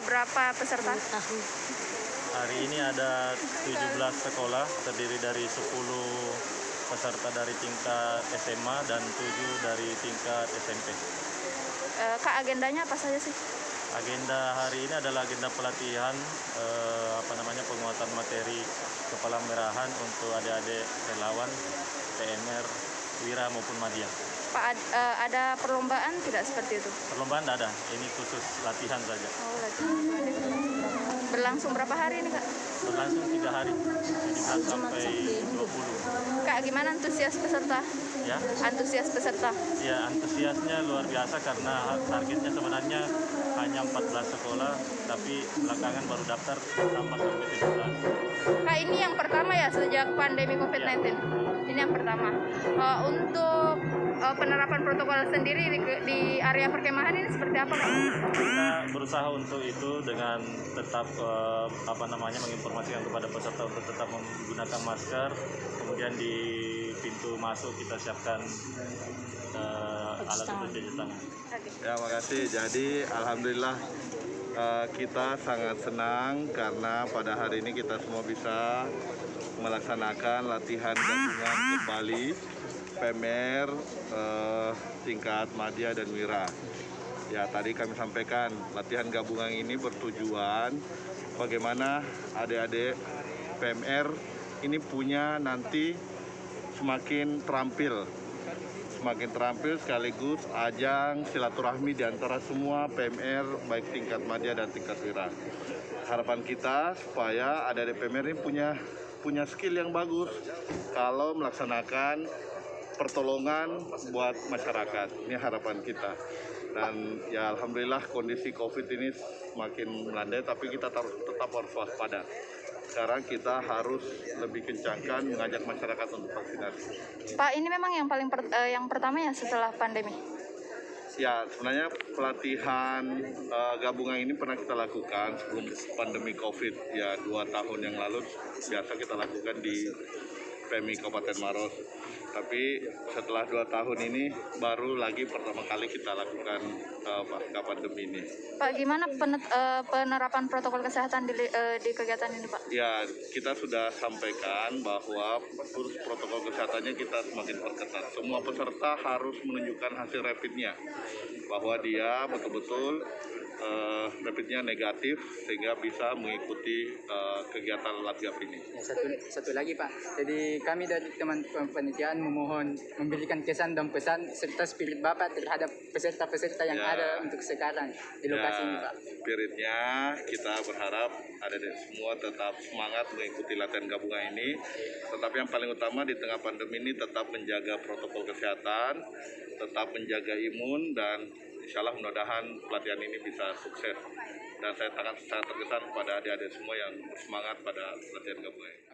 Berapa peserta? Hari ini ada 17 sekolah, terdiri dari 10 peserta dari tingkat SMA dan 7 dari tingkat SMP. Kak, agendanya apa saja sih? Agenda hari ini adalah agenda pelatihan penguatan materi kepala merahan untuk adik-adik relawan, PMR, Wira maupun Madya. Pak, ada perlombaan tidak seperti itu? Perlombaan tidak ada, ini khusus latihan saja. Oh, latihan. Berlangsung berapa hari ini, Kak? Berlangsung 3 hari, 17 sampai 20. Kak, gimana antusias peserta? Ya? Antusias peserta? Ya, antusiasnya luar biasa karena targetnya sebenarnya hanya 14 sekolah, tapi belakangan baru daftar tambah sampai 17. Kak, ini yang pertama ya sejak pandemi COVID-19? Ya. Ini yang pertama. Untuk penerapan protokol sendiri di area perkemahan ini seperti apa, Kak? Kita berusaha untuk itu dengan tetap menginformasikan kepada peserta untuk tetap menggunakan masker. Kemudian di pintu masuk kita siapkan alat untuk cuci tangan. Ya, makasih. Jadi alhamdulillah kita sangat senang karena pada hari ini kita semua bisa melaksanakan latihan gabungan kembali PMR tingkat Madya dan Wira. Ya, tadi kami sampaikan latihan gabungan ini bertujuan bagaimana adik-adik PMR ini punya nanti semakin terampil sekaligus ajang silaturahmi di antara semua PMR baik tingkat Madya dan tingkat Wira. Harapan kita supaya adik-adik PMR ini punya skill yang bagus kalau melaksanakan pertolongan buat masyarakat. Ini harapan kita. Dan ya alhamdulillah kondisi COVID ini semakin melandai, tapi kita tetap harus waspada. Sekarang kita harus lebih kencangkan mengajak masyarakat untuk vaksinasi. Pak, ini memang yang pertama ya setelah pandemi? Ya, sebenarnya pelatihan gabungan ini pernah kita lakukan sebelum pandemi COVID. Ya, 2 tahun yang lalu biasa kita lakukan di PMI Kabupaten Maros. Tapi setelah 2 tahun ini baru lagi pertama kali kita lakukan pasca pandemi ini. Pak, gimana penerapan protokol kesehatan di kegiatan ini, Pak? Ya, kita sudah sampaikan bahwa protokol kesehatannya kita semakin perketat. Semua peserta harus menunjukkan hasil rapidnya, bahwa dia betul-betul rapidnya negatif sehingga bisa mengikuti kegiatan latihan ini. Ya, satu lagi Pak, jadi kami dari teman penelitian memohon memberikan kesan dan pesan serta spirit Bapak terhadap peserta-peserta yang ada untuk sekarang di lokasi ini Pak. Spiritnya kita berharap ada semua tetap semangat mengikuti latihan gabungan ini, tetapi yang paling utama di tengah pandemi ini tetap menjaga protokol kesehatan, tetap menjaga imun, dan insya Allah mudah-mudahan pelatihan ini bisa sukses. Dan saya sangat terkesan kepada adik-adik semua yang bersemangat pada pelatihan gabungan.